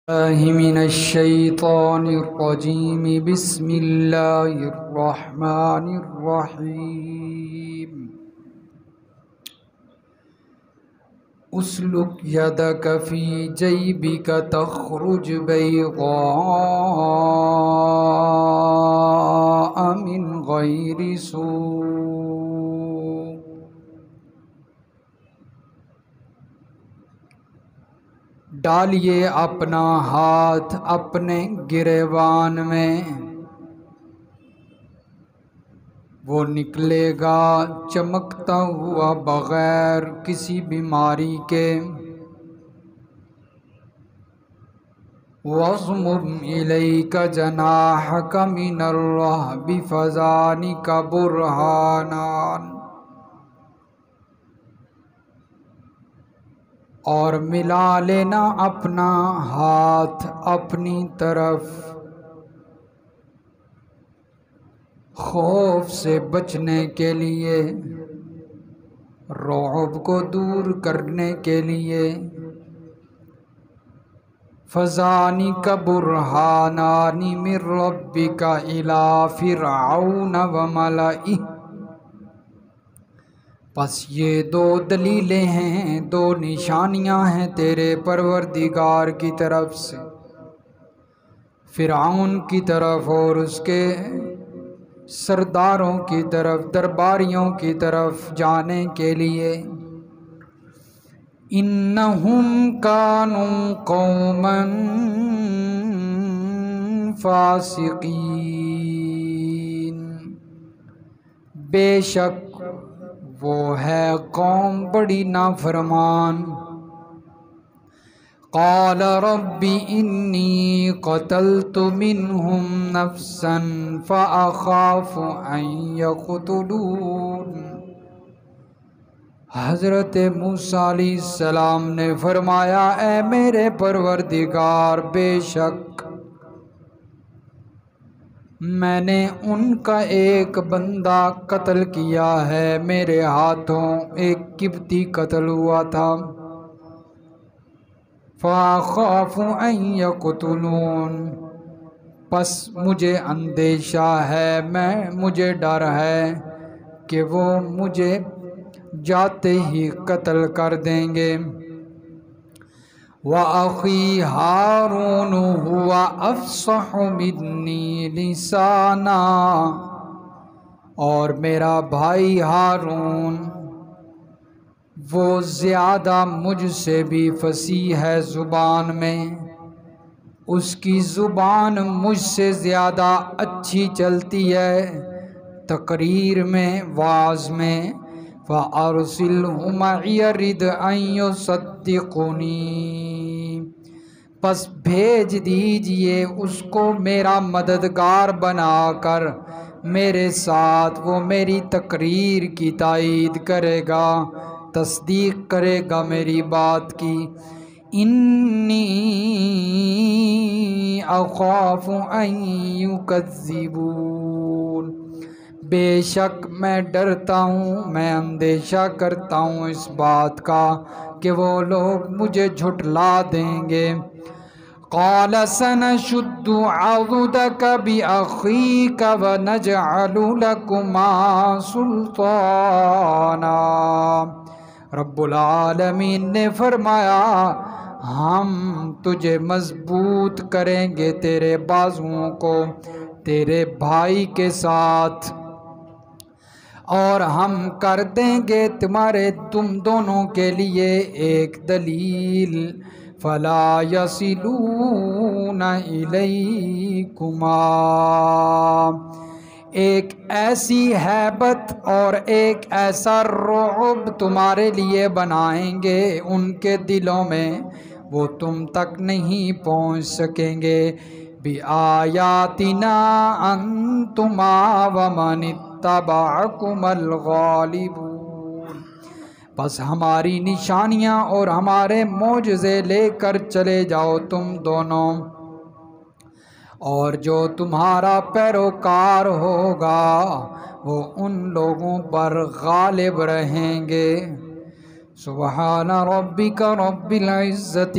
الله من الشيطان الرجيم. بسم الله الرحمن الرحيم. اسلك يدك في جيبك تخرج بيضاء من غير سوء. ڈالیے اپنا ہاتھ اپنے گریبان میں، وہ نکلے گا چمکتا ہوا بغیر کسی بیماری کے۔ وَاضْمُمْ إِلَيْكَ جَنَاحَكَ مِنَ الرَّهْبِ فَذَلِكَ بُرْهَانَانِ، اور ملا لینا اپنا ہاتھ اپنی طرف، خوف سے بچنے کے لیے، رعب کو دور کرنے کے لیے۔ فَذَلِكَ بُرْهَانَانِ مِن رَّبِّكَ إِلَىٰ فِرْعَوْنَ وَمَلَئِهِ، پس یہ دو دلیلیں ہیں، دو نشانیاں ہیں تیرے پروردگار کی طرف سے فرعون کی طرف اور اس کے سرداروں کی طرف، درباریوں کی طرف جانے کے لیے۔ انہم کانوا قوما فاسقین، بے شک وہ ہے قوم بڑی نافرمان۔ قال رب انی قتلت منہم نفسا فاخاف ان یقتلون، حضرت موسیٰ علیہ السلام نے فرمایا اے میرے پروردگار، بے شک میں نے ان کا ایک بندہ قتل کیا ہے، میرے ہاتھوں ایک قبطی قتل ہوا تھا۔ فَأَخَافُ أَن يَقْتُلُونِ، پس مجھے اندیشہ ہے، مجھے ڈر ہے کہ وہ مجھے جاتے ہی قتل کر دیں گے۔ وَأَخِي هَارُونُ هُوَ أَفْصَحُ مِنِّي لِسَانًا، اور میرا بھائی ہارون وہ زیادہ مجھ سے بھی فصیح ہے زبان میں، اس کی زبان مجھ سے زیادہ اچھی چلتی ہے تقریر میں، وعظ میں۔ فَأَرْسِلْهُ مَعِيَ رِدْ أَن يُصَدِّقُونِي، پس بھیج دیجئے اس کو میرا مددگار بنا کر میرے ساتھ، وہ میری تقریر کی تائید کرے گا، تصدیق کرے گا میری بات کی۔ انی اخاف ان یکذبون، بے شک میں ڈرتا ہوں، میں اندیشہ کرتا ہوں اس بات کا کہ وہ لوگ مجھے جھٹلا دیں گے۔ قال سنشد عضدك بأخيك ونجعل لكما سلطانا، رب العالمین نے فرمایا ہم تجھے مضبوط کریں گے تیرے بازوؤں کو تیرے بھائی کے ساتھ، اور ہم کر دیں گے تم دونوں کے لیے ایک دلیل۔ فلا یصلون الیکما، ایک ایسی ہیبت اور ایک ایسا رعب تمہارے لیے بنائیں گے ان کے دلوں میں، وہ تم تک نہیں پہنچ سکیں گے۔ بِآیاتنا انتما ومن اتبعکم الغالبون، بس ہماری نشانیاں اور ہمارے معجزے لے کر چلے جاؤ تم دونوں، اور جو تمہارا پیروکار ہوگا وہ ان لوگوں پر غالب رہیں گے۔ سبحان ربک رب العزت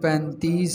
35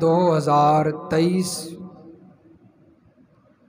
2023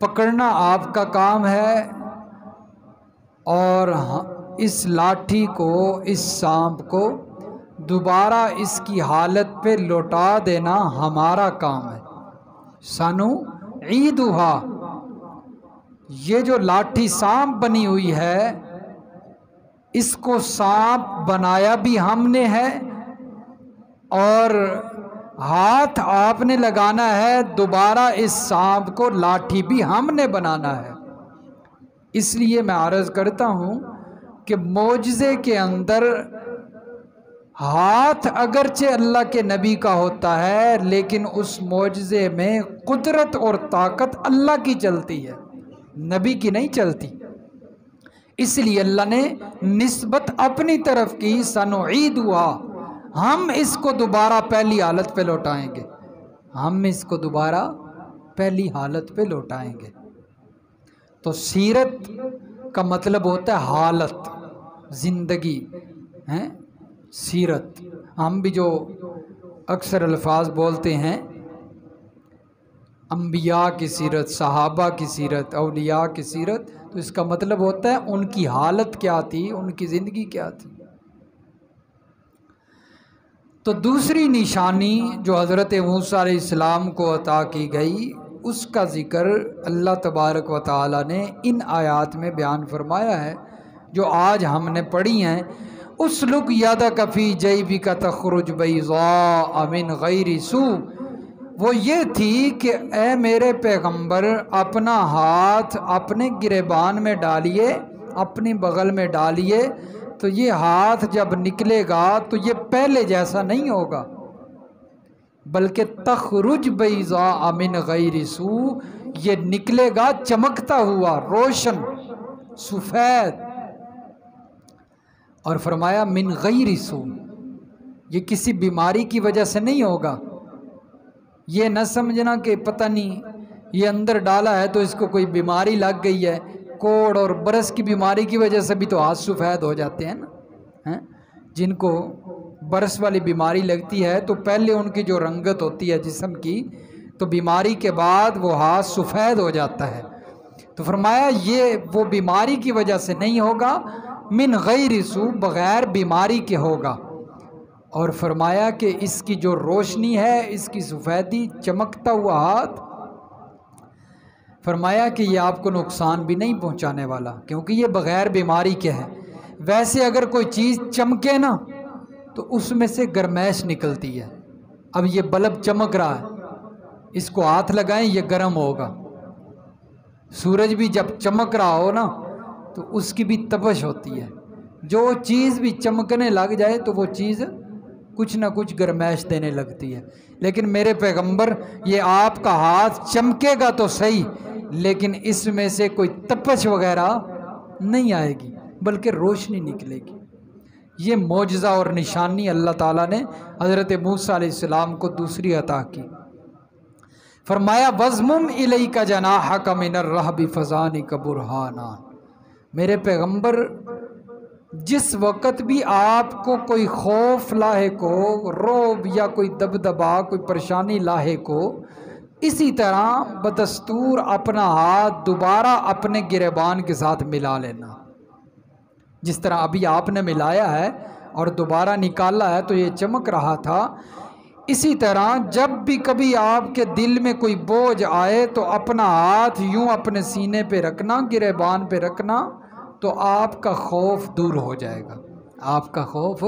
پکڑنا آپ کا کام ہے، اور اس لاٹھی کو، اس سانپ کو دوبارہ اس کی حالت پہ لوٹا دینا ہمارا کام ہے۔ سانو عیدھا، یہ جو لاٹھی سانپ بنی ہوئی ہے، اس کو سانپ بنایا بھی ہم نے ہے، اور ہاتھ آپ نے لگانا ہے، دوبارہ اس سانپ کو لاٹھی بھی ہم نے بنانا ہے۔ اس لیے میں عرض کرتا ہوں کہ معجزے کے اندر ہاتھ اگرچہ اللہ کے نبی کا ہوتا ہے، لیکن اس معجزے میں قدرت اور طاقت اللہ کی چلتی ہے، نبی کی نہیں چلتی۔ اس لیے اللہ نے نسبت اپنی طرف کی، سنعیدھا، ہم اس کو دوبارہ پہلی حالت پہ لوٹائیں گے، ہم اس کو دوبارہ پہلی حالت پہ لوٹائیں گے۔ تو سیرت کا مطلب ہوتا ہے حالت، زندگی ہیں، سیرت۔ ہم بھی جو اکثر الفاظ بولتے ہیں، انبیاء کی سیرت، صحابہ کی سیرت، اولیاء کی سیرت، تو اس کا مطلب ہوتا ہے ان کی حالت کیا تھی، ان کی زندگی کیا تھی۔ تو دوسری نشانی جو حضرت موسیٰ علیہ السلام کو عطا کی گئی، اس کا ذکر اللہ تبارک و تعالی نے ان آیات میں بیان فرمایا ہے جو آج ہم نے پڑھی ہیں۔ اسلک یدک فی جیبک تخرج بیضاء من غیر سوء، وہ یہ تھی کہ اے میرے پیغمبر اپنا ہاتھ اپنے گریبان میں ڈالیے، اپنی بغل میں ڈالیے، تو یہ ہاتھ جب نکلے گا تو یہ پہلے جیسا نہیں ہوگا، بلکہ تخرج بیضاء من غیر سوء، یہ نکلے گا چمکتا ہوا، روشن، سفید۔ اور فرمایا من غیر سوء، یہ کسی بیماری کی وجہ سے نہیں ہوگا۔ یہ نہ سمجھنا کہ پتہ نہیں یہ اندر ڈالا ہے تو اس کو کوئی بیماری لگ گئی ہے، کوڑ اور برس کی بیماری کی وجہ سے بھی تو ہاتھ سفید ہو جاتے ہیں نا۔ جن کو برس والی بیماری لگتی ہے تو پہلے ان کی جو رنگت ہوتی ہے جسم کی، تو بیماری کے بعد وہ ہاتھ سفید ہو جاتا ہے۔ تو فرمایا یہ وہ بیماری کی وجہ سے نہیں ہوگا، من غیر سوء، بغیر بیماری کے ہوگا۔ اور فرمایا کہ اس کی جو روشنی ہے، اس کی سفیدی، چمکتا ہوا ہاتھ، فرمایا کہ یہ آپ کو نقصان بھی نہیں پہنچانے والا، کیونکہ یہ بغیر بیماری کے ہے۔ ویسے اگر کوئی چیز چمکے نا تو اس میں سے گرمائش نکلتی ہے۔ اب یہ بلب چمک رہا ہے، اس کو ہاتھ لگائیں یہ گرم ہوگا۔ سورج بھی جب چمک رہا ہو نا تو اس کی بھی تپش ہوتی ہے۔ جو چیز بھی چمکنے لگ جائے تو وہ چیز کچھ نہ کچھ گرمائش دینے لگتی ہے۔ لیکن میرے پیغمبر یہ آپ کا ہاتھ چمکے گا تو صحیح، لیکن اس میں سے کوئی تپش وغیرہ نہیں آئے گی، بلکہ روشنی نکلے گی۔ یہ معجزہ اور نشانی اللہ تعالیٰ نے حضرت موسیٰ علیہ السلام کو دوسری عطا کی۔ فرمایا وَضْمُمْ إِلَيْكَ جَنَاحَكَ مِنَ الرَّهْبِ فَذَانِكَ بُرْهَانَانِ، میرے پیغمبر جس وقت بھی آپ کو کوئی خوف لاحق ہو، رعب یا کوئی دبدبا، کوئی پریشانی لاحق ہو، اسی طرح بدستور اپنا ہاتھ دوبارہ اپنے گریبان کے ساتھ ملا لینا۔ جس طرح ابھی آپ نے ملایا ہے اور دوبارہ نکالا ہے تو یہ چمک رہا تھا، اسی طرح جب بھی کبھی آپ کے دل میں کوئی بوجھ آئے تو اپنا ہاتھ یوں اپنے سینے پہ رکھنا، گریبان پہ رکھنا، تو آپ کا خوف دور ہو جائے گا، آپ کا خوف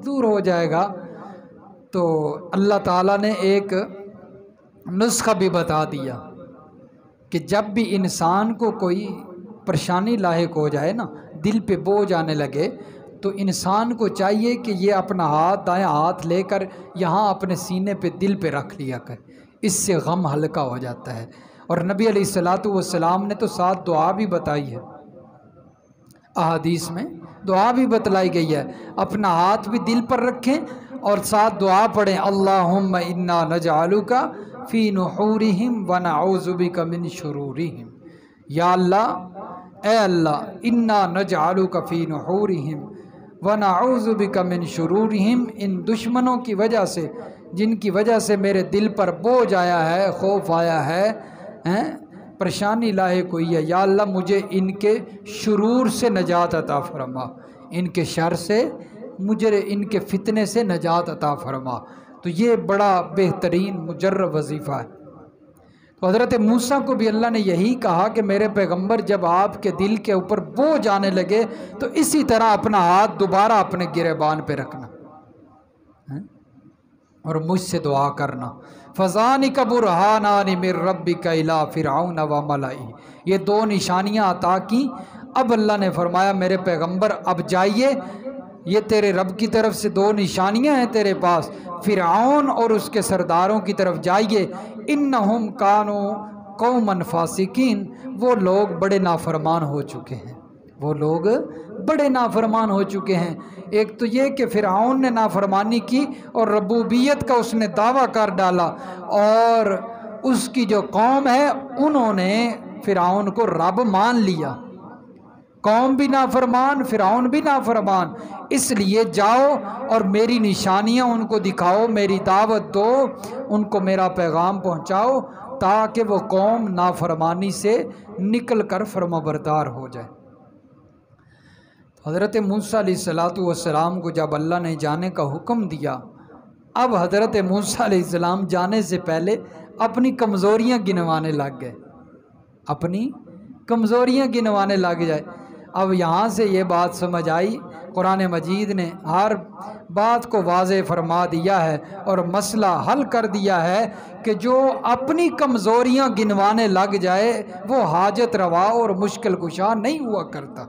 دور ہو جائے گا۔ تو اللہ تعالیٰ نے ایک نسخہ بھی بتا دیا کہ جب بھی انسان کو کوئی پریشانی لاحق ہو جائے نا، دل پہ بوجھ آنے لگے، تو انسان کو چاہیے کہ یہ اپنا ہاتھ، دائیں ہاتھ لے کر یہاں اپنے سینے پہ، دل پہ رکھ لیا کر، اس سے غم ہلکا ہو جاتا ہے۔ اور نبی علیہ السلام نے تو 7 دعا بھی بتائی ہے، احادیث میں دعا بھی بتلائی گئی ہے۔ اپنا ہاتھ بھی دل پر رکھیں اور 7 دعا پڑھیں، اللہم انا نجعلک فی نحورہم ونعوذ بک من شرورہم، یا اللہ، اے اللہ، انا نجعلک فی نحورہم ونعوذ بک من شرورہم، ان دشمنوں کی وجہ سے جن کی وجہ سے میرے دل پر بوجھ آیا ہے، خوف آیا ہے، پریشانی لاحق ہوئی ہے، یا اللہ مجھے ان کے شرور سے نجات عطا فرما، ان کے شر سے، مجھے ان کے فتنے سے نجات عطا فرما۔ تو یہ بڑا بہترین مجرب وظیفہ ہے۔ تو حضرت موسیٰ کو بھی اللہ نے یہی کہا کہ میرے پیغمبر جب آپ کے دل کے اوپر بوجھ آنے لگے تو اسی طرح اپنا ہاتھ دوبارہ اپنے گریبان پہ رکھنا اور مجھ سے دعا کرنا۔ فَذَانِكَ بُرْهَانَانِ مِن رَبِّكَ إِلَىٰ فِرْعَوْنَ وَمَلَئِهِ، یہ دو نشانیاں عطا کی۔ اب اللہ نے فرمایا میرے پیغمبر اب جائیے، یہ تیرے رب کی طرف سے دو نشانیاں ہیں تیرے پاس، فرعون اور اس کے سرداروں کی طرف جائیے۔ انہم کانوا قوما فاسقین، وہ لوگ بڑے نافرمان ہو چکے ہیں، وہ لوگ بڑے نافرمان ہو چکے ہیں۔ ایک تو یہ کہ فرعون نے نافرمانی کی اور ربوبیت کا اس نے دعویٰ کر ڈالا، اور اس کی جو قوم ہے انہوں نے فرعون کو رب مان لیا۔ قوم بھی نافرمان، فرعون بھی نافرمان، اس لیے جاؤ اور میری نشانیاں ان کو دکھاؤ، میری دعوت دو، ان کو میرا پیغام پہنچاؤ تاکہ وہ قوم نافرمانی سے نکل کر فرمانبردار ہو جائے۔ حضرت موسیٰ علیہ السلام کو جب اللہ نے جانے کا حکم دیا، اب حضرت موسیٰ علیہ السلام جانے سے پہلے اپنی کمزوریاں گنوانے لگ گئے، اپنی کمزوریاں گنوانے لگ جائے۔ اب یہاں سے یہ بات سمجھ آئی، قرآن مجید نے ہر بات کو واضح فرما دیا ہے اور مسئلہ حل کر دیا ہے کہ جو اپنی کمزوریاں گنوانے لگ جائے وہ حاجت روا اور مشکل کشا نہیں ہوا کرتا۔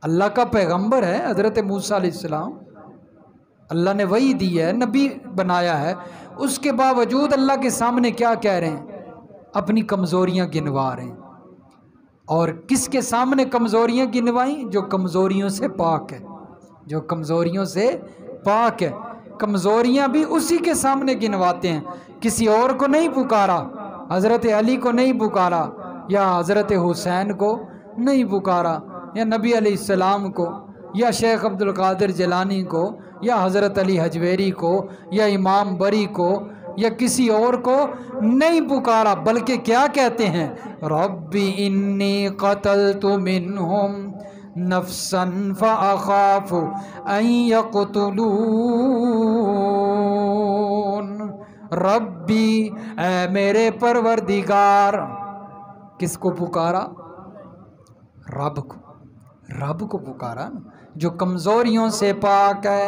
اللہ کا پیغمبر ہے حضرت موسیٰ علیہ السلام، اللہ نے وحی دی ہے، نبی بنایا ہے، اس کے باوجود اللہ کے سامنے کیا کہہ رہے ہیں؟ اپنی کمزوریاں گنوا رہے ہیں۔ اور کس کے سامنے کمزوریاں گنوائیں؟ جو کمزوریوں سے پاک ہے، جو کمزوریوں سے پاک ہے۔ کمزوریاں بھی اسی کے سامنے گنواتے ہیں، کسی اور کو نہیں پکارا، حضرت علی کو نہیں پکارا، یا حضرت حسین کو نہیں پکارا، یا نبی علیہ السلام کو، یا شیخ عبد القادر جیلانی کو، یا حضرت علی حجویری کو، یا امام بری کو، یا کسی اور کو نہیں پکارا، بلکہ کیا کہتے ہیں؟ ربی انی قتلت منہم نفسا فاخاف ان یقتلون۔ ربی، اے میرے پروردگار، کس کو پکارا؟ رب کو، رب کو پکارا نا، جو کمزوریوں سے پاک ہے،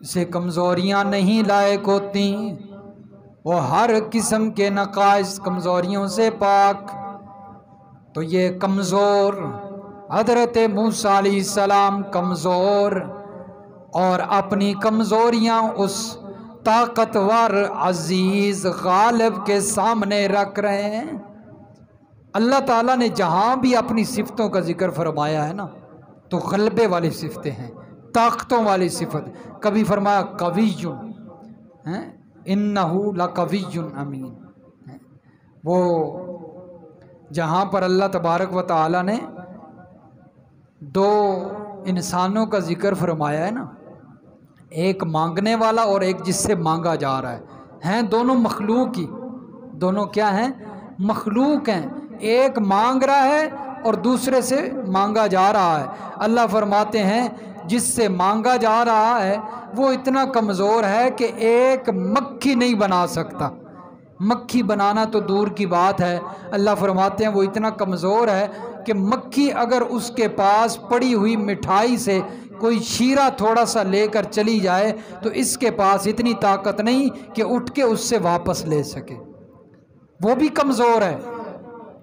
اسے کمزوریاں نہیں لائق ہوتی، وہ ہر قسم کے نقائص کمزوریوں سے پاک۔ تو یہ کمزور حضرت موسیٰ علیہ السلام کمزور، اور اپنی کمزوریاں اس طاقتور عزیز غالب کے سامنے رکھ رہے ہیں۔ اللہ تعالیٰ نے جہاں بھی اپنی صفتوں کا ذکر فرمایا ہے نا تو غلبے والی صفتیں ہیں، طاقتوں والی صفت۔ کبھی فرمایا قوی، انہ لقوی امین، وہ جہاں پر اللہ تبارک و تعالیٰ نے دو انسانوں کا ذکر فرمایا ہے نا، ایک مانگنے والا اور ایک جس سے مانگا جا رہا ہے، ہیں دونوں مخلوق ہی، دونوں کیا ہیں؟ مخلوق ہیں۔ ایک مانگ رہا ہے اور دوسرے سے مانگا جا رہا ہے۔ اللہ فرماتے ہیں جس سے مانگا جا رہا ہے وہ اتنا کمزور ہے کہ ایک مکھی نہیں بنا سکتا، مکھی بنانا تو دور کی بات ہے۔ اللہ فرماتے ہیں وہ اتنا کمزور ہے کہ مکھی اگر اس کے پاس پڑی ہوئی مٹھائی سے کوئی شیرہ تھوڑا سا لے کر چلی جائے تو اس کے پاس اتنی طاقت نہیں کہ اٹھ کے اس سے واپس لے سکے، وہ بھی کمزور ہے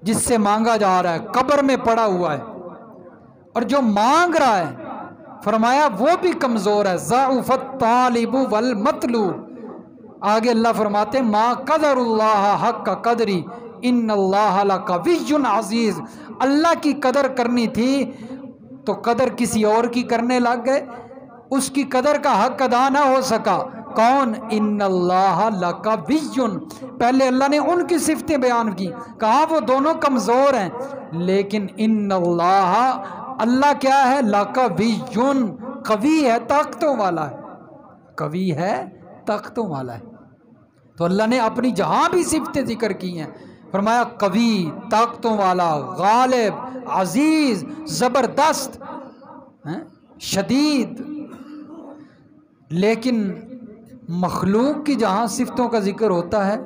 جس سے مانگا جا رہا ہے، قبر میں پڑا ہوا ہے۔ اور جو مانگ رہا ہے فرمایا وہ بھی کمزور ہے، ضعف الطالب والمطلوب۔ آگے اللہ فرماتے ہیں ما قدر اللہ حق قدری ان اللہ لقوی عزیز۔ اللہ کی قدر کرنی تھی تو قدر کسی اور کی کرنے لگ گئے، اس کی قدر کا حق ادا نہ ہو سکا۔ کون؟ ان اللہ لقوی، پہلے اللہ نے ان کی صفتیں بیان کی، کہا وہ دونوں کمزور ہیں، لیکن ان اللہ کیا ہے؟ لقوی، قوی ہے، طاقتوں والا ہے، قوی ہے، طاقتوں والا ہے۔ تو اللہ نے اپنی جہاں بھی صفتیں ذکر کی ہیں فرمایا قوی، طاقتوں والا، غالب، عزیز، زبردست، شدید. لیکن مخلوق کی جہاں صفتوں کا ذکر ہوتا ہے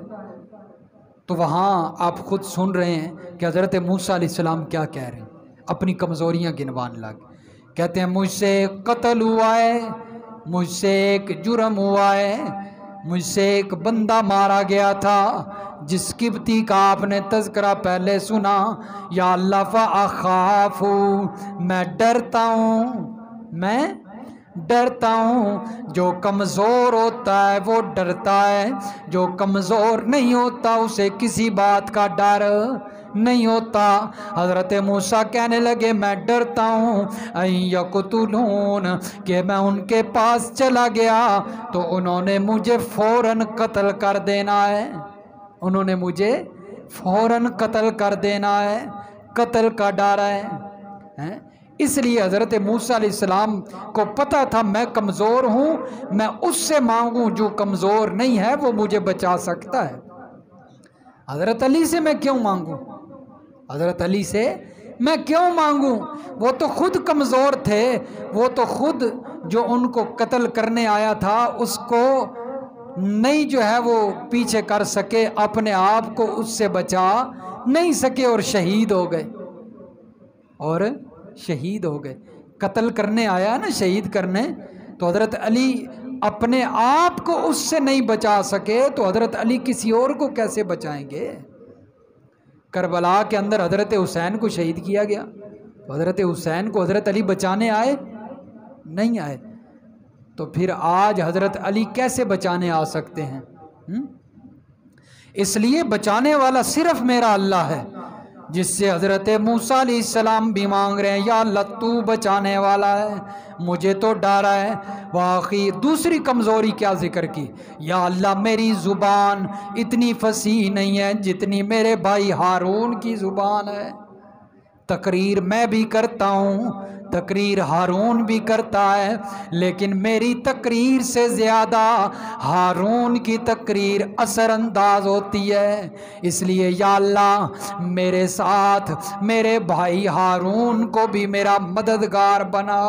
تو وہاں آپ خود سن رہے ہیں کہ حضرت موسیٰ علیہ السلام کیا کہہ رہے ہیں، اپنی کمزوریاں گنوان لگ. کہتے ہیں مجھ سے ایک قتل ہوا ہے، مجھ سے ایک جرم ہوا ہے، مجھ سے ایک بندہ مارا گیا تھا جس قبطی کا آپ نے تذکرہ پہلے سنا. یا اللہ فاخاف، میں ڈرتا ہوں، میں ڈرتا ہوں. جو کمزور ہوتا ہے وہ ڈرتا ہے، جو کمزور نہیں ہوتا اسے کسی بات کا ڈر نہیں ہوتا. حضرت موسیٰ کہنے لگے میں ڈرتا ہوں ان یقتلون، کہ میں ان کے پاس چلا گیا تو انہوں نے مجھے فوراً قتل کر دینا ہے، انہوں نے مجھے فوراً قتل کر دینا ہے، قتل کا ڈر ہے. اس لیے حضرت موسیٰ علیہ السلام کو پتہ تھا میں کمزور ہوں، میں اس سے مانگوں جو کمزور نہیں ہے، وہ مجھے بچا سکتا ہے. حضرت علی سے میں کیوں مانگوں، حضرت علی سے میں کیوں مانگوں، وہ تو خود کمزور تھے، وہ تو خود جو ان کو قتل کرنے آیا تھا اس کو نہیں جو ہے وہ پیچھے کر سکے، اپنے آپ کو اس سے بچا نہیں سکے اور شہید ہو گئے، اور شہید ہو گئے. قتل کرنے آیا نا، شہید کرنے، تو حضرت علی اپنے آپ کو اس سے نہیں بچا سکے تو حضرت علی کسی اور کو کیسے بچائیں گے. کربلا کے اندر حضرت حسین کو شہید کیا گیا تو حضرت حسین کو حضرت علی بچانے آئے نہیں آئے، تو پھر آج حضرت علی کیسے بچانے آ سکتے ہیں؟ اس لیے بچانے والا صرف میرا اللہ ہے، جس سے حضرت موسیٰ علیہ السلام بھی مانگ رہے ہیں یا اللہ تو بچانے والا ہے، مجھے تو ڈرا ہے. واقعی دوسری کمزوری کیا ذکر کی، یا اللہ میری زبان اتنی فصیح نہیں ہے جتنی میرے بھائی ہارون کی زبان ہے. تقریر میں بھی کرتا ہوں، تقریر ہارون بھی کرتا ہے، لیکن میری تقریر سے زیادہ ہارون کی تقریر اثر انداز ہوتی ہے. اس لیے یا اللہ میرے ساتھ میرے بھائی ہارون کو بھی میرا مددگار بنا،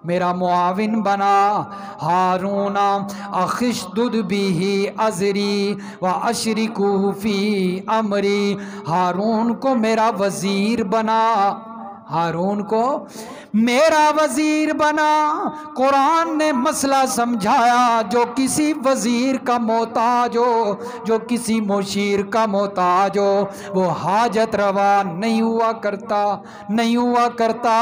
میرا معاون بنا. ہارون اخشدد بھی ازری و اشرکہ فی امری، ہارون کو میرا وزیر بنا، ہارون کو میرا وزیر بنا. قرآن نے مسئلہ سمجھایا، جو کسی وزیر کا محتاج ہو، جو کسی مشیر کا محتاج ہو، وہ حاجت روا نہیں ہوا کرتا، نہیں ہوا کرتا.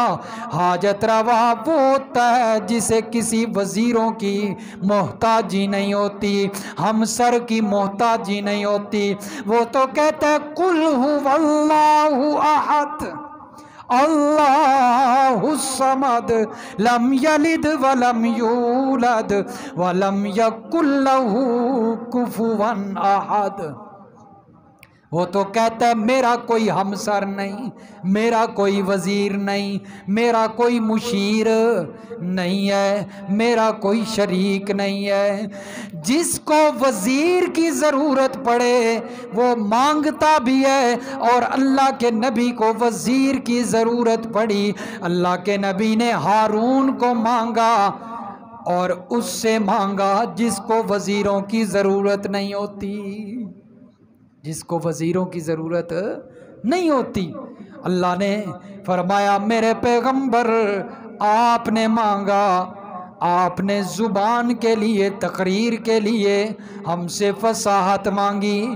حاجت روا وہ ہوتا ہے جسے کسی وزیروں کی محتاجی نہیں ہوتی، ہمسر کی محتاجی نہیں ہوتی. وہ تو کہتا ہے قل هو اللہ احد اللہ الصمد لم یلد ولم یولد ولم یکن لہ کفوا احد. وہ تو کہتا ہے میرا کوئی ہمسر نہیں، میرا کوئی وزیر نہیں، میرا کوئی مشیر نہیں ہے، میرا کوئی شریک نہیں ہے. جس کو وزیر کی ضرورت پڑے وہ مانگتا بھی ہے، اور اللہ کے نبی کو وزیر کی ضرورت پڑی، اللہ کے نبی نے ہارون کو مانگا اور اس سے مانگا جس کو وزیروں کی ضرورت نہیں ہوتی، جس کو وزیروں کی ضرورت نہیں ہوتی. اللہ نے فرمایا میرے پیغمبر آپ نے مانگا، آپ نے زبان کے لیے، تقریر کے لیے ہم سے فصاحت مانگی.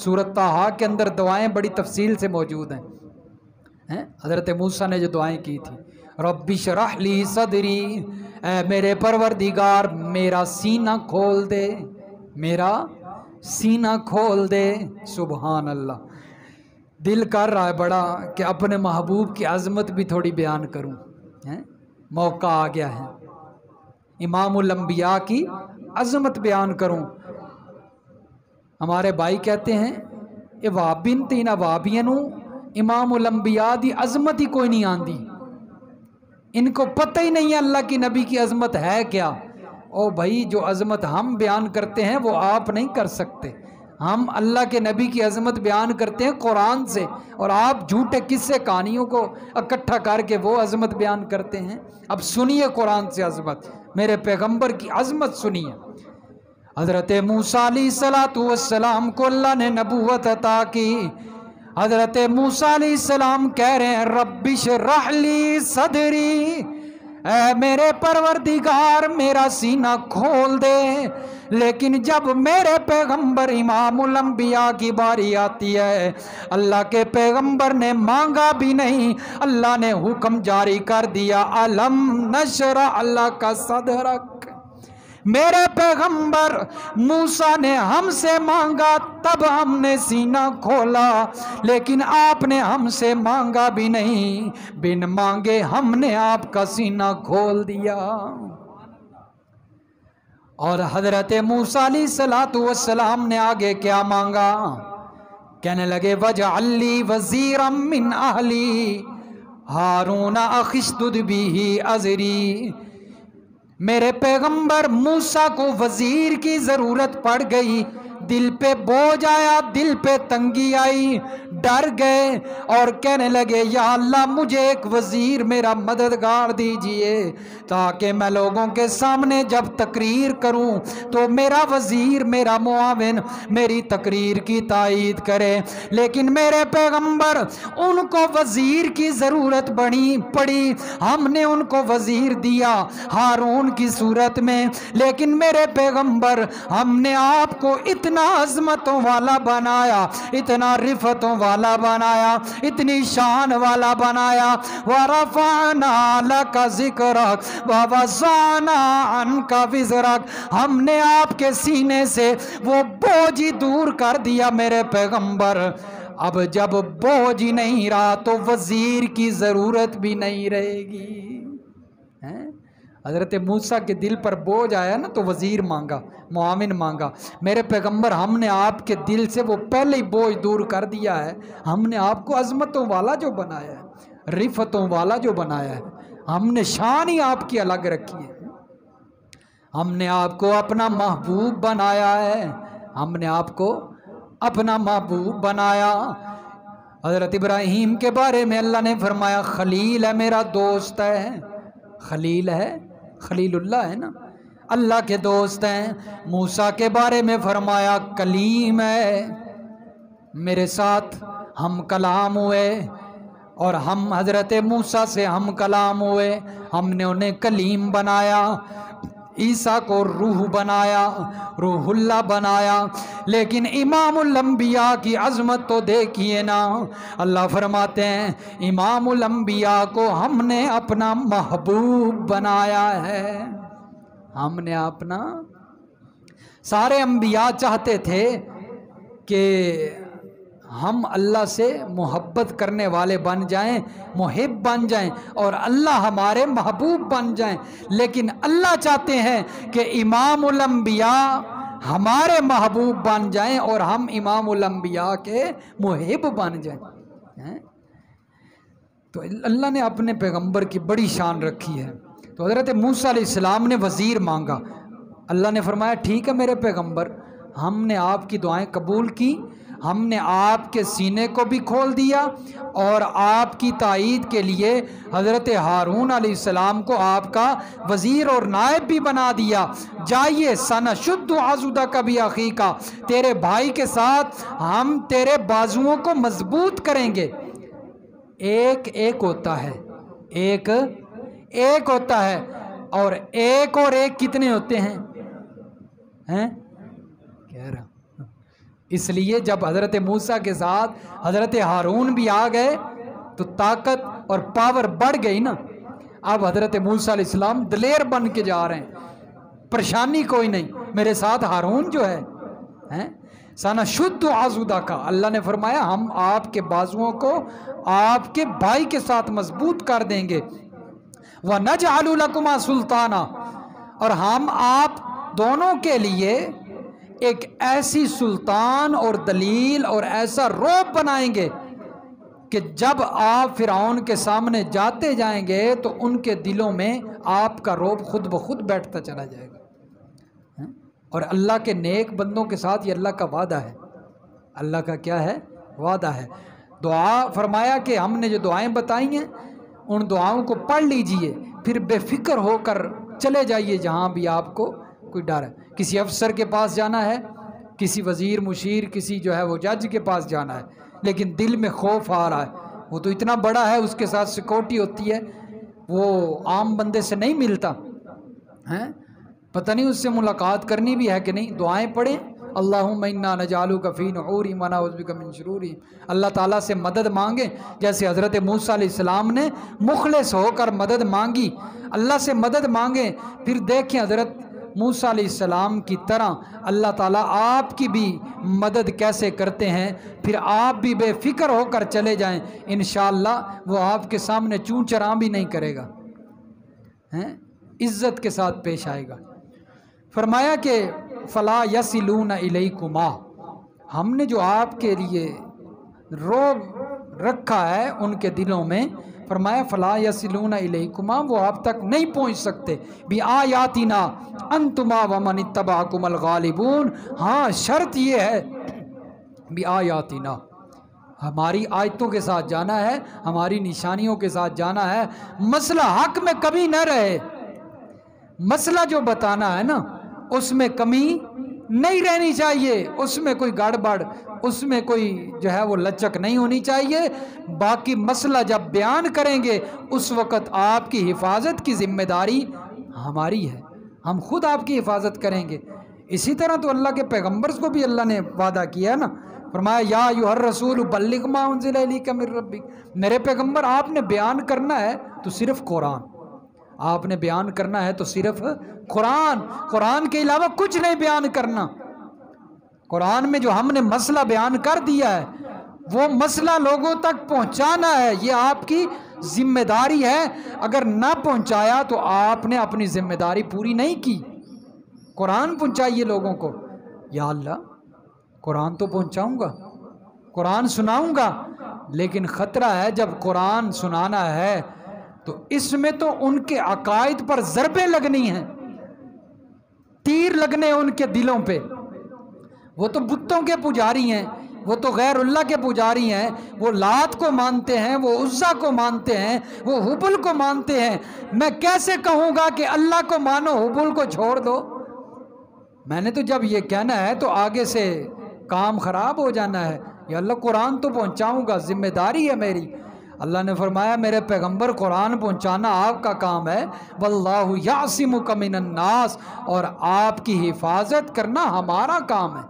سورۃ طٰہٰ کے اندر دعائیں بڑی تفصیل سے موجود ہیں. حضرت موسیٰ نے جو دعائیں کی تھی، رب اشرح لی صدری، اے میرے پروردگار میرا سینہ کھول دے، میرا سینہ کھول دے. سبحان اللہ. دل کر رہا ہے بڑا کہ اپنے محبوب کی عظمت بھی تھوڑی بیان کروں، موقع آ گیا ہے، امام الانبیاء کی عظمت بیان کروں. ہمارے بھائی کہتے ہیں اے وابن تین وابینوں امام الانبیاء دی عظمت ہی کوئی نہیں آندی، ان کو پتہ ہی نہیں ہے اللہ کی نبی کی عظمت ہے کیا. او بھائی جو عظمت ہم بیان کرتے ہیں وہ آپ نہیں کر سکتے. ہم اللہ کے نبی کی عظمت بیان کرتے ہیں قرآن سے، اور آپ جھوٹے قصے کہانیوں کو اکٹھا کر کے وہ عظمت بیان کرتے ہیں۔ اب سنیے قرآن سے عظمت، میرے پیغمبر کی عظمت سنیے۔ حضرت موسیٰ علیہ السلام کو اللہ نے نبوت عطا کی۔ حضرت موسیٰ علیہ السلام کہہ رہے ہیں رب اشرح لی صدری، اے میرے پروردگار میرا سینہ کھول دے۔ لیکن جب میرے پیغمبر امام الانبیاء کی باری آتی ہے، اللہ کے پیغمبر نے مانگا بھی نہیں، اللہ نے حکم جاری کر دیا الم نشرح لک صدرک۔ میرے پیغمبر موسیٰ نے ہم سے مانگا تب ہم نے سینہ کھولا، لیکن آپ نے ہم سے مانگا بھی نہیں، بن مانگے ہم نے آپ کا سینہ کھول دیا۔ اور حضرت موسیٰ علیہ السلام نے آگے کیا مانگا؟ کہنے لگے وَاجْعَلْ لِي وَزِيرًا مِّنْ أَهْلِي هَارُونَ أَخِي اشْدُدْ بِهِ أَزْرِي۔ میرے پیغمبر موسیٰ کو وزیر کی ضرورت پڑ گئی، دل پہ بوجھ آیا، دل پہ تنگی آئی، ڈر گئے اور کہنے لگے یا اللہ مجھے ایک وزیر میرا مددگار دیجئے، تاکہ میں لوگوں کے سامنے جب تقریر کروں تو میرا وزیر میرا معاون میری تقریر کی تائید کرے۔ لیکن میرے پیغمبر ان کو وزیر کی ضرورت پڑی، ہم نے ان کو وزیر دیا ہارون کی صورت میں، لیکن میرے پیغمبر ہم نے آپ کو اتنا عظمتوں والا بنایا، اتنا رفتوں والا بنایا، اتنی شان والا بنایا۔ وَرَفَعْنَا لَكَ ذِكْرَكَ وَوَضَعْنَا عَنْكَ وِزْرَكَ، ہم نے آپ کے سینے سے وہ بوجھ ہی دور کر دیا میرے پیغمبر۔ اب جب بوجھ ہی نہیں رہا تو وزیر کی ضرورت بھی نہیں رہے گی۔ حضرت موسیٰ کے دل پر بوجھ آیا نا تو وزیر مانگا، معاون مانگا۔ میرے پیغمبر ہم نے آپ کے دل سے وہ پہلے ہی بوجھ دور کر دیا ہے، ہم نے آپ کو عظمتوں والا جو بنایا ہے، رفتوں والا جو بنایا ہے، ہم نے شان ہی آپ کی الگ رکھی ہے، ہم نے آپ کو اپنا محبوب بنایا ہے، ہم نے آپ کو اپنا محبوب بنایا۔ حضرت ابراہیم کے بارے میں اللہ نے فرمایا خلیل ہے، میرا دوست ہے، خلیل ہے، خلیل اللہ ہے نا، اللہ کے دوست ہیں۔ موسیٰ کے بارے میں فرمایا کلیم ہے، میرے ساتھ ہم کلام ہوئے، اور ہم حضرت موسیٰ سے ہم کلام ہوئے، ہم نے انہیں کلیم بنایا، عیسیٰ کو روح بنایا، روح اللہ بنایا۔ لیکن امام الانبیاء کی عظمت تو دیکھیے نا، اللہ فرماتے ہیں امام الانبیاء کو ہم نے اپنا محبوب بنایا ہے، ہم نے اپنا۔ سارے انبیاء چاہتے تھے کہ ہم اللہ سے محبت کرنے والے بن جائیں، محب بن جائیں، اور اللہ ہمارے محبوب بن جائیں، لیکن اللہ چاہتے ہیں کہ امام الانبیاء ہمارے محبوب بن جائیں اور ہم امام الانبیاء کے محب بن جائیں۔ تو اللہ نے اپنے پیغمبر کی بڑی شان رکھی ہے۔ تو حضرت موسیٰ علیہ السلام نے وزیر مانگا، اللہ نے فرمایا ٹھیک ہے میرے پیغمبر، ہم نے آپ کی دعائیں قبول کی، ہم نے آپ کے سینے کو بھی کھول دیا، اور آپ کی تائید کے لیے حضرت ہارون علیہ السلام کو آپ کا وزیر اور نائب بھی بنا دیا۔ جائیے سنشد عضدک بأخیک، تیرے بھائی کے ساتھ ہم تیرے بازوؤں کو مضبوط کریں گے۔ ایک ایک ہوتا ہے، ایک ایک ہوتا ہے، اور ایک اور ایک کتنے ہوتے ہیں؟ کہہ رہا اس لیے جب حضرت موسیٰ کے ساتھ حضرت ہارون بھی آ گئے تو طاقت اور پاور بڑھ گئی نا۔ اب حضرت موسیٰ علیہ السلام دلیر بن کے جا رہے ہیں، پریشانی کوئی نہیں، میرے ساتھ ہارون جو ہے سنشد عضدک، اللہ نے فرمایا ہم آپ کے بازوؤں کو آپ کے بھائی کے ساتھ مضبوط کر دیں گے۔ وَنَجْعَلُ لَكُمَا سُلْطَانًا، اور ہم آپ دونوں کے لیے ایک ایسی سلطان اور دلیل اور ایسا روب بنائیں گے کہ جب آپ فرعون کے سامنے جاتے جائیں گے تو ان کے دلوں میں آپ کا روب خود بخود بیٹھتا چلا جائے گا۔ اور اللہ کے نیک بندوں کے ساتھ یہ اللہ کا وعدہ ہے اللہ کا کیا ہے؟ وعدہ ہے۔ دعا فرمایا کہ ہم نے جو دعائیں بتائی ہیں ان دعاؤں کو پڑھ لیجئے، پھر بے فکر ہو کر چلے جائیے جہاں بھی آپ کو کوئی ڈر ہے۔ کسی افسر کے پاس جانا ہے، کسی وزیر مشیر، کسی جو ہے وہ جج کے پاس جانا ہے، لیکن دل میں خوف آ رہا ہے، وہ تو اتنا بڑا ہے، اس کے ساتھ سیکورٹی ہوتی ہے، وہ عام بندے سے نہیں ملتا ہیں، پتہ نہیں اس سے ملاقات کرنی بھی ہے کہ نہیں۔ دعائیں پڑھیں، اللہم انا نجعلک فی نحورہم ونعوذ بک من شرورہم، اللہ تعالیٰ سے مدد مانگیں، جیسے حضرت موسیٰ علیہ السلام نے مخلص ہو کر مدد مانگی، اللہ سے مدد مانگیں، پھر دیکھیں حضرت موسیٰ علیہ السلام کی طرح اللہ تعالیٰ آپ کی بھی مدد کیسے کرتے ہیں، پھر آپ بھی بے فکر ہو کر چلے جائیں، انشاءاللہ وہ آپ کے سامنے چون چراں بھی نہیں کرے گا، عزت کے ساتھ پیش آئے گا۔ فرمایا کہ فلا یصلون الیکما، ہم نے جو آپ کے لیے روب رکھا ہے ان کے دلوں میں، فرمایا فلا یصلون الیکما، وہ آپ تک نہیں پہنچ سکتے، بآیاتنا انتما ومن اتبعکم الغالبون، ہاں شرط یہ ہے بآیاتنا، ہماری آیتوں کے ساتھ جانا ہے، ہماری نشانیوں کے ساتھ جانا ہے، مسئلہ حق میں کمی نہ رہے، مسئلہ جو بتانا ہے نا اس میں کمی نہیں رہنی چاہیے، اس میں کوئی گڑبڑ، اس میں کوئی جو ہے وہ لچک نہیں ہونی چاہیے، باقی مسئلہ جب بیان کریں گے اس وقت آپ کی حفاظت کی ذمہ داری ہماری ہے، ہم خود آپ کی حفاظت کریں گے۔ اسی طرح تو اللہ کے پیغمبرز کو بھی اللہ نے وعدہ کیا ہے نا، فرمایا یا ایھا الرسول بلغ ما انزل الیک من ربک، میرے پیغمبر آپ نے بیان کرنا ہے تو صرف قرآن، آپ نے بیان کرنا ہے تو صرف قرآن کے علاوہ کچھ نہیں بیان کرنا۔ قرآن میں جو ہم نے مسئلہ بیان کر دیا ہے وہ مسئلہ لوگوں تک پہنچانا ہے، یہ آپ کی ذمہ داری ہے، اگر نہ پہنچایا تو آپ نے اپنی ذمہ داری پوری نہیں کی۔ قرآن پہنچائیے لوگوں کو، یا اللہ قرآن تو پہنچاؤں گا، قرآن سناؤں گا، لیکن خطرہ ہے جب قرآن سنانا ہے تو اس میں تو ان کے عقائد پر ضربیں لگنی ہیں، تیر لگنے ان کے دلوں پہ، وہ تو بتوں کے پجاری ہیں، وہ تو غیر اللہ کے پجاری ہیں، وہ لات کو مانتے ہیں، وہ عزا کو مانتے ہیں، وہ حبل کو مانتے ہیں، میں کیسے کہوں گا کہ اللہ کو مانو حبل کو چھوڑ دو؟ میں نے تو جب یہ کہنا ہے تو آگے سے کام خراب ہو جانا ہے، یا اللہ قرآن تو پہنچاؤں گا، ذمہ داری ہے میری۔ اللہ نے فرمایا میرے پیغمبر قرآن پہنچانا آپ کا کام ہے، واللہ یعصمک من الناس، اور آپ کی حفاظت کرنا ہمارا کام ہے،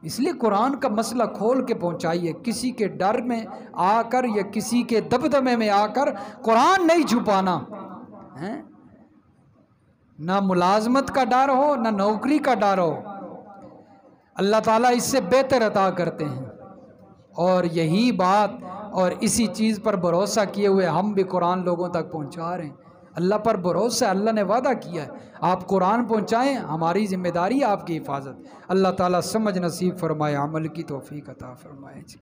اس لیے قرآن کا مسئلہ کھول کے پہنچائیے، کسی کے ڈر میں آ کر یا کسی کے دبدبے میں آ کر قرآن نہیں چھپانا، نہ ملازمت کا ڈر ہو نہ نوکری کا ڈر ہو، اللہ تعالیٰ اس سے بہتر عطا کرتے ہیں، اور یہی بات اور اسی چیز پر بھروسہ کیے ہوئے ہم بھی قرآن لوگوں تک پہنچا رہے ہیں، اللہ پر بھروسہ، اللہ نے وعدہ کیا ہے آپ قرآن پہنچائیں، ہماری ذمہ داری ہے آپ کی حفاظت۔ اللہ تعالیٰ سمجھ نصیب فرمائے، عمل کی توفیق عطا فرمائے۔